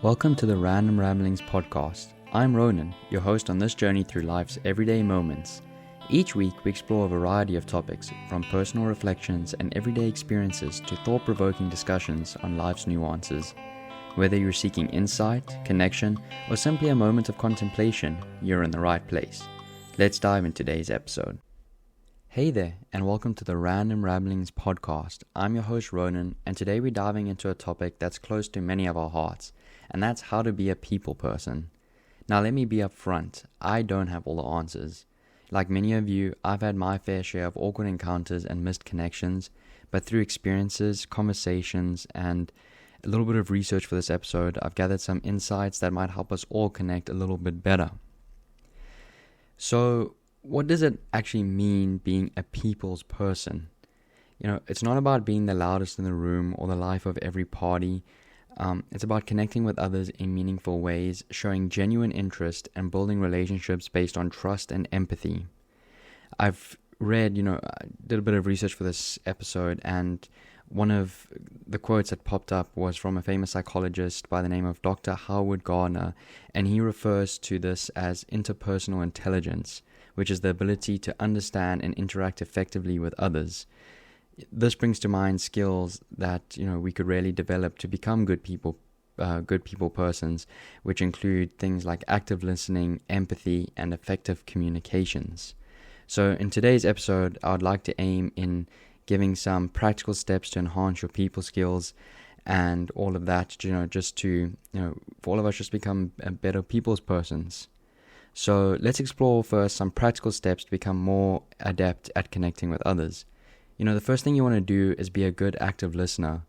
Welcome to the Random Ramblings podcast. I'm Ronan, your host on this journey through life's everyday moments. Each week we explore a variety of topics, from personal reflections and everyday experiences to thought-provoking discussions on life's nuances. Whether you're seeking insight, connection, or simply a moment of contemplation, you're in the right place. Let's dive into today's episode. Hey there, and welcome to the Random Ramblings podcast. I'm your host Ronan, and today we're diving into a topic that's close to many of our hearts, and that's how to be a people person. Now let me be upfront, I don't have all the answers. Like many of you, I've had my fair share of awkward encounters and missed connections, but through experiences, conversations, and a little bit of research for this episode, I've gathered some insights that might help us all connect a little bit better. So, what does it actually mean being a people's person? It's not about being the loudest in the room or the life of every party. It's about connecting with others in meaningful ways, showing genuine interest, and building relationships based on trust and empathy. I've read, I did a bit of research for this episode, and one of the quotes that popped up was from a famous psychologist by the name of Dr. Howard Gardner, and he refers to this as interpersonal intelligence, which is the ability to understand and interact effectively with others. This brings to mind skills that we could really develop to become good people persons, which include things like active listening, empathy, and effective communications. So in today's episode, I would like to aim in giving some practical steps to enhance your people skills and all of that, just to, for all of us just become better people's persons. So let's explore first some practical steps to become more adept at connecting with others. The first thing you want to do is be a good active listener.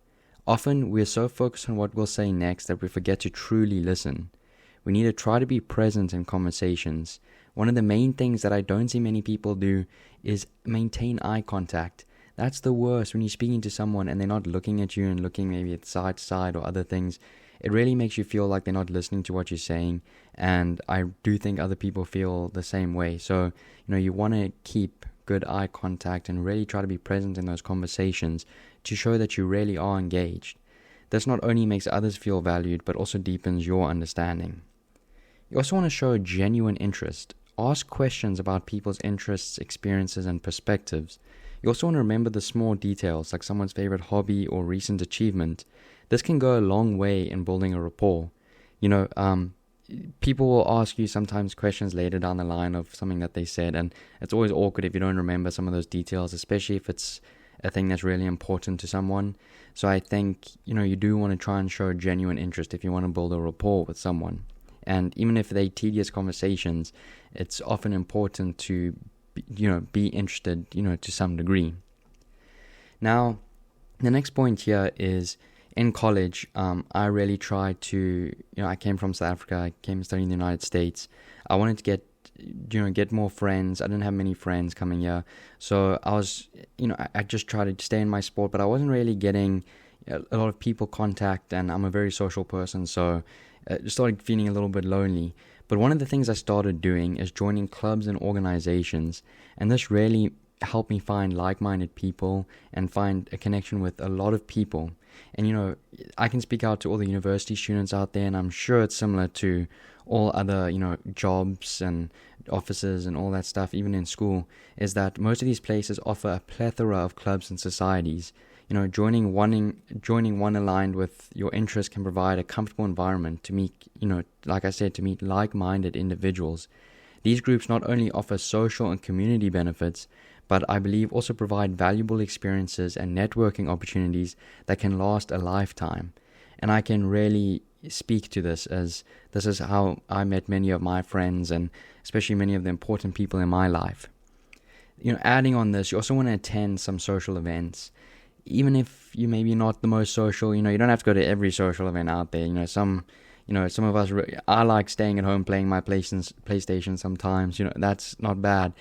Often we're so focused on what we'll say next that we forget to truly listen. We need to try to be present in conversations. One of the main things that I don't see many people do is maintain eye contact. That's the worst when you're speaking to someone and they're not looking at you and looking maybe at side to side or other things. It really makes you feel like they're not listening to what you're saying, and I do think other people feel the same way. So, you want to keep good eye contact and really try to be present in those conversations to show that you really are engaged. This not only makes others feel valued, but also deepens your understanding. You also want to show genuine interest. Ask questions about people's interests, experiences, and perspectives. You also want to remember the small details, like someone's favorite hobby or recent achievement. This can go a long way in building a rapport. People will ask you sometimes questions later down the line of something that they said, and it's always awkward if you don't remember some of those details, especially if it's a thing that's really important to someone. So I think, you do want to try and show genuine interest if you want to build a rapport with someone. And even if they're tedious conversations, it's often important to be interested, to some degree. Now, the next point here is, in college, I really tried to, I came from South Africa, I came to study in the United States. I wanted to get more friends. I didn't have many friends coming here. So I was, I just tried to stay in my sport, but I wasn't really getting a lot of people contact, and I'm a very social person, so I started feeling a little bit lonely. But one of the things I started doing is joining clubs and organizations, and this really helped me find like-minded people and find a connection with a lot of people. And I can speak out to all the university students out there, and I'm sure it's similar to all other jobs and offices and all that stuff, even in school, is that most of these places offer a plethora of clubs and societies. Joining one aligned with your interests can provide a comfortable environment to meet, like I said, to meet like-minded individuals. These groups not only offer social and community benefits, but I believe also provide valuable experiences and networking opportunities that can last a lifetime. And I can really speak to this, as this is how I met many of my friends, and especially many of the important people in my life. Adding on this, you also want to attend some social events. Even if you maybe not the most social, you don't have to go to every social event out there. Some of us, I like staying at home playing my PlayStation sometimes. That's not bad.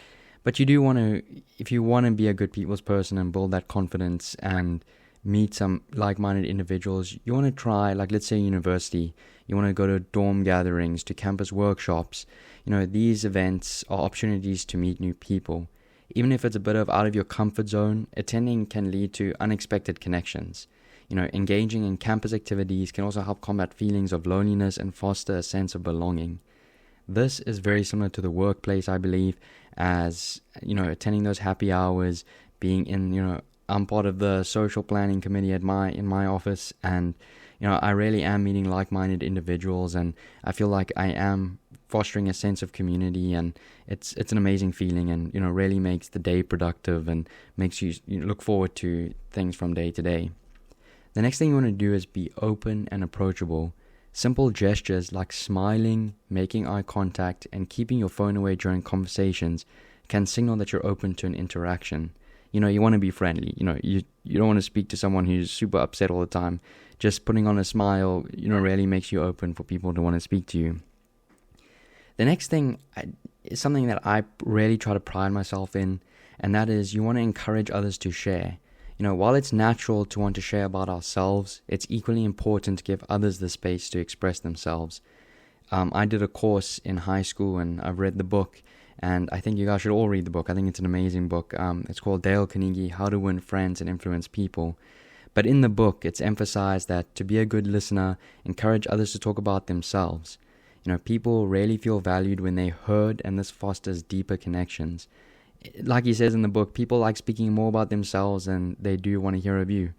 But you do want to, if you want to be a good people's person and build that confidence and meet some like-minded individuals, you want to try, like let's say university, you want to go to dorm gatherings, to campus workshops. These events are opportunities to meet new people. Even if it's a bit of out of your comfort zone, attending can lead to unexpected connections. Engaging in campus activities can also help combat feelings of loneliness and foster a sense of belonging. This is very similar to the workplace, I believe, as, attending those happy hours, being in, I'm part of the social planning committee in my office, and, I really am meeting like-minded individuals, and I feel like I am fostering a sense of community, and it's an amazing feeling, and, really makes the day productive and makes you look forward to things from day to day. The next thing you want to do is be open and approachable. Simple gestures like smiling, making eye contact, and keeping your phone away during conversations can signal that you're open to an interaction. You want to be friendly. You don't want to speak to someone who's super upset all the time. Just putting on a smile, really makes you open for people to want to speak to you. The next thing is something that I really try to pride myself in, and that is you want to encourage others to share. While it's natural to want to share about ourselves, it's equally important to give others the space to express themselves. I did a course in high school, and I've read the book, and I think you guys should all read the book. I think it's an amazing book. It's called Dale Carnegie, How to Win Friends and Influence People. But in the book, it's emphasized that to be a good listener, encourage others to talk about themselves. People really feel valued when they're heard, and this fosters deeper connections. Like he says in the book, people like speaking more about themselves than they do want to hear of you.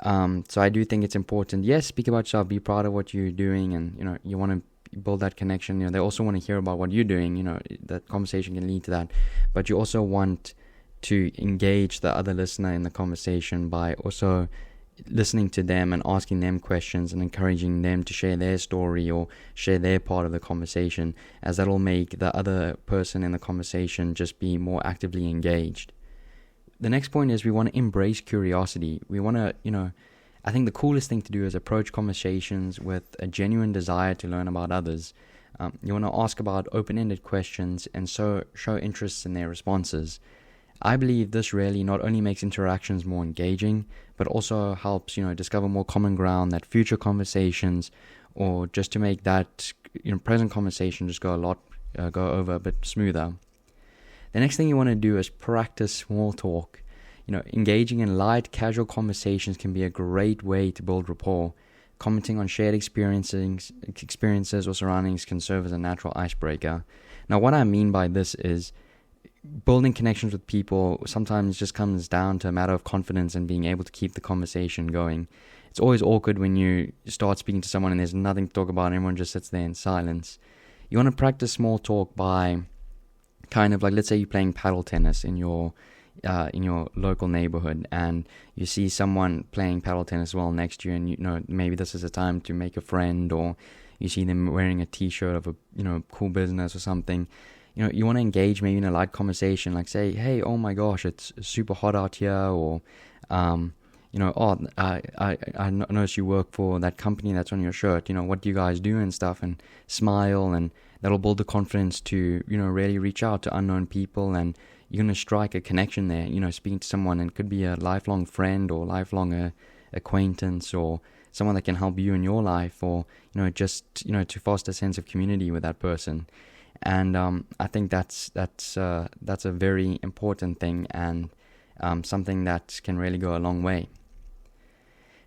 So I do think it's important. Yes, speak about yourself, be proud of what you're doing, and you want to build that connection. They also want to hear about what you're doing. That conversation can lead to that. But you also want to engage the other listener in the conversation by also listening to them and asking them questions and encouraging them to share their story or share their part of the conversation, as that'll make the other person in the conversation just be more actively engaged. The next point is we want to embrace curiosity. We want to, I think the coolest thing to do is approach conversations with a genuine desire to learn about others. You want to ask about open-ended questions and so show interest in their responses. I believe this really not only makes interactions more engaging, but also helps, discover more common ground that future conversations, or just to make that, present conversation just go over a bit smoother. The next thing you want to do is practice small talk. Engaging in light, casual conversations can be a great way to build rapport. Commenting on shared experiences or surroundings can serve as a natural icebreaker. Now, what I mean by this is building connections with people sometimes just comes down to a matter of confidence and being able to keep the conversation going. It's always awkward when you start speaking to someone and there's nothing to talk about and everyone just sits there in silence. You want to practice small talk by kind of like, let's say you're playing paddle tennis in your local neighborhood, and you see someone playing paddle tennis well next to you, and maybe this is a time to make a friend, or you see them wearing a t-shirt of a cool business or something. You want to engage maybe in a light conversation, like say, hey, oh my gosh, it's super hot out here, or, I noticed you work for that company that's on your shirt, what do you guys do and stuff, and smile, and that'll build the confidence to, really reach out to unknown people, and you're going to strike a connection there, speaking to someone, and it could be a lifelong friend or lifelong acquaintance, or someone that can help you in your life, or, to foster a sense of community with that person. And I think that's a very important thing, and something that can really go a long way.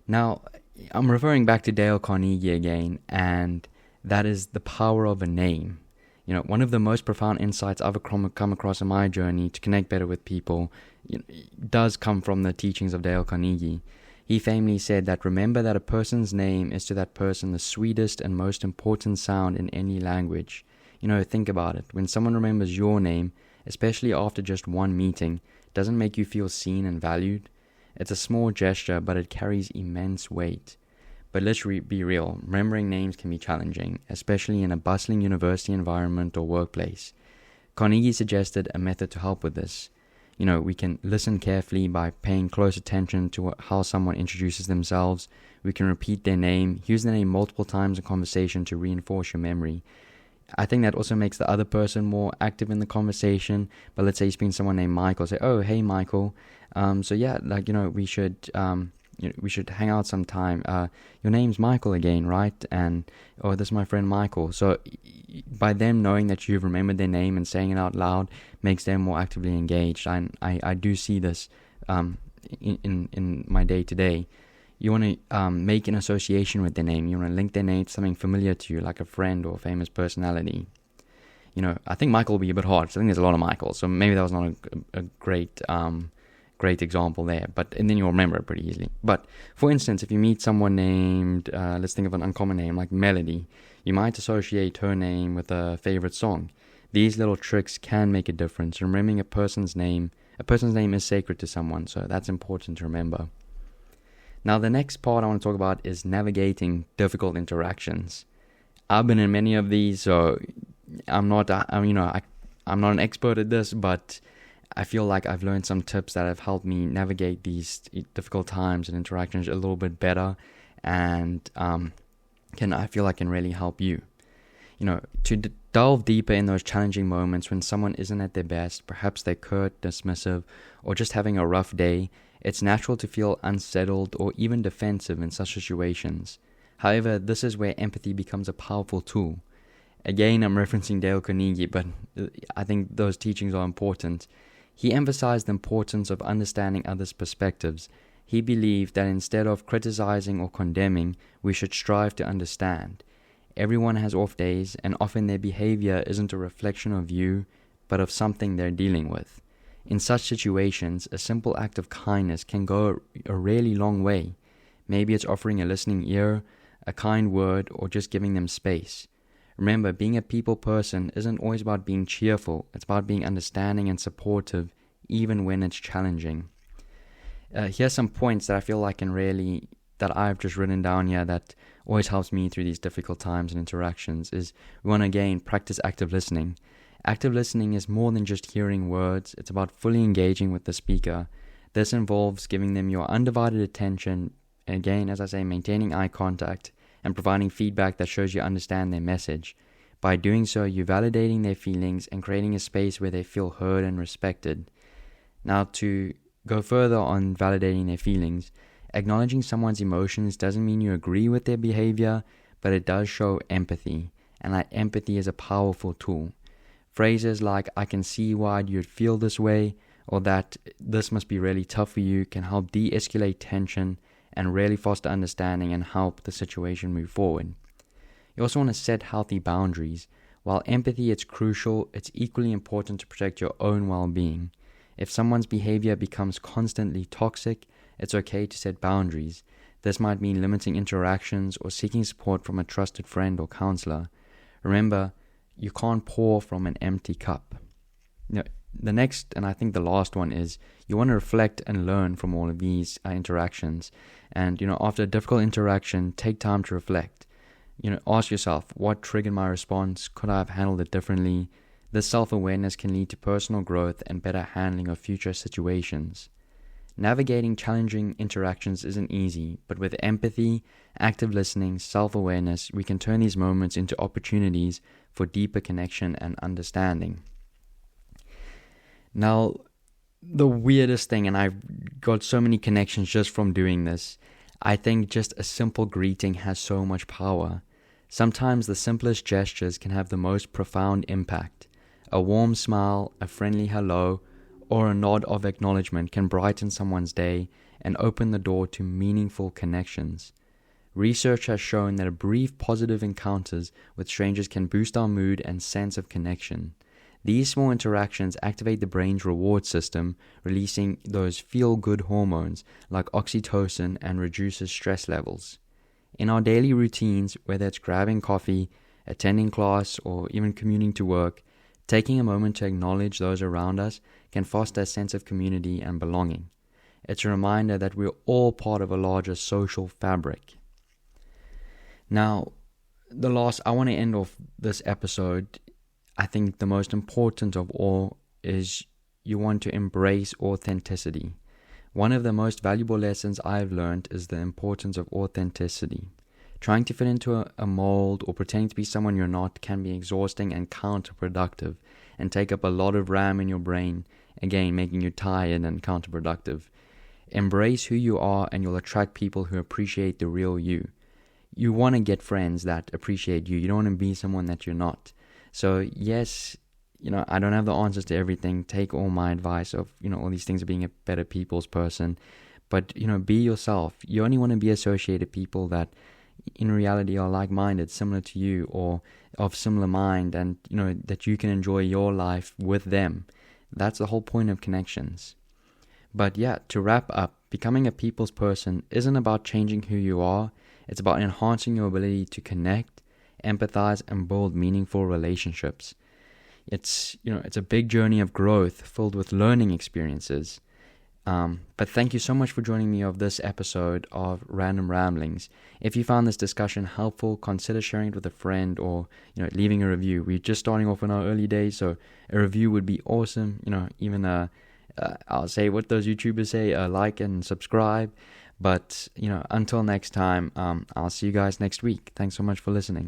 Now, I'm referring back to Dale Carnegie again, and that is the power of a name. One of the most profound insights I've come across in my journey to connect better with people does come from the teachings of Dale Carnegie. He famously said that remember that a person's name is to that person the sweetest and most important sound in any language. Think about it. When someone remembers your name, especially after just one meeting, doesn't make you feel seen and valued. It's a small gesture, but it carries immense weight. But let's be real, remembering names can be challenging, especially in a bustling university environment or workplace. Carnegie suggested a method to help with this. We can listen carefully by paying close attention to how someone introduces themselves. We can repeat their name, use their name multiple times in conversation to reinforce your memory. I think that also makes the other person more active in the conversation. But let's say you speak to someone named Michael, say, oh, hey, Michael. We should hang out sometime. Your name's Michael again, right? And, oh, this is my friend Michael. So by them knowing that you've remembered their name and saying it out loud makes them more actively engaged. I do see this in my day-to-day. You want to make an association with their name. You want to link their name to something familiar to you, like a friend or a famous personality. I think Michael will be a bit hard, because I think there's a lot of Michaels, so maybe that was not a great example there, and then you'll remember it pretty easily. But for instance, if you meet someone named, let's think of an uncommon name like Melody, you might associate her name with a favorite song. These little tricks can make a difference. Remembering a person's name is sacred to someone, so that's important to remember. Now, the next part I want to talk about is navigating difficult interactions. I've been in many of these, so I'm not an expert at this, but I feel like I've learned some tips that have helped me navigate these difficult times and interactions a little bit better, and I feel like can really help you. To delve deeper in those challenging moments when someone isn't at their best, perhaps they're curt, dismissive, or just having a rough day, it's natural to feel unsettled or even defensive in such situations. However, this is where empathy becomes a powerful tool. Again, I'm referencing Dale Carnegie, but I think those teachings are important. He emphasized the importance of understanding others' perspectives. He believed that instead of criticizing or condemning, we should strive to understand. Everyone has off days, and often their behavior isn't a reflection of you, but of something they're dealing with. In such situations, a simple act of kindness can go a really long way. Maybe it's offering a listening ear, a kind word, or just giving them space. Remember, being a people person isn't always about being cheerful. It's about being understanding and supportive, even when it's challenging. Here's some points that I feel like that I've just written down here that always helps me through these difficult times and interactions is we want to, again, practice active listening. Active listening is more than just hearing words. It's about fully engaging with the speaker. This involves giving them your undivided attention, and again, as I say, maintaining eye contact and providing feedback that shows you understand their message. By doing so, you're validating their feelings and creating a space where they feel heard and respected. Now, to go further on validating their feelings, acknowledging someone's emotions doesn't mean you agree with their behavior, but it does show empathy, and that empathy is a powerful tool. Phrases like, "I can see why you'd feel this way," or that "this must be really tough for you," can help de-escalate tension and really foster understanding and help the situation move forward. You also want to set healthy boundaries. While empathy is crucial, it's equally important to protect your own well-being. If someone's behavior becomes constantly toxic, it's okay to set boundaries. This might mean limiting interactions or seeking support from a trusted friend or counselor. Remember, you can't pour from an empty cup. The next, and I think the last one, is you want to reflect and learn from all of these interactions. And, after a difficult interaction, take time to reflect. Ask yourself, what triggered my response? Could I have handled it differently? This self-awareness can lead to personal growth and better handling of future situations. Navigating challenging interactions isn't easy, but with empathy, active listening, self-awareness, we can turn these moments into opportunities for deeper connection and understanding. Now, the weirdest thing, and I've got so many connections just from doing this, I think just a simple greeting has so much power. Sometimes the simplest gestures can have the most profound impact. A warm smile, a friendly hello, or a nod of acknowledgement can brighten someone's day and open the door to meaningful connections. Research has shown that brief positive encounters with strangers can boost our mood and sense of connection. These small interactions activate the brain's reward system, releasing those feel-good hormones like oxytocin, and reduces stress levels. In our daily routines, whether it's grabbing coffee, attending class, or even commuting to work, taking a moment to acknowledge those around us can foster a sense of community and belonging. It's a reminder that we're all part of a larger social fabric. Now, I want to end off this episode. I think the most important of all is you want to embrace authenticity. One of the most valuable lessons I've learned is the importance of authenticity. Trying to fit into a mold or pretending to be someone you're not can be exhausting and counterproductive and take up a lot of RAM in your brain, again making you tired and counterproductive. Embrace who you are and you'll attract people who appreciate the real you. You want to get friends that appreciate you. You don't want to be someone that you're not. So yes, I don't have the answers to everything. Take all my advice of, all these things of being a better people's person. But, be yourself. You only want to be associated with people that in reality are like-minded, similar to you, or of similar mind, and, that you can enjoy your life with them. That's the whole point of connections. But yeah, to wrap up, becoming a people's person isn't about changing who you are. It's about enhancing your ability to connect, empathize, and build meaningful relationships. It's a big journey of growth filled with learning experiences. But thank you so much for joining me of this episode of Random Ramblings. If you found this discussion helpful, consider sharing it with a friend, or leaving a review. We're just starting off in our early days, so a review would be awesome. Even I'll say what those YouTubers say, like and subscribe. But until next time, I'll see you guys next week. Thanks so much for listening.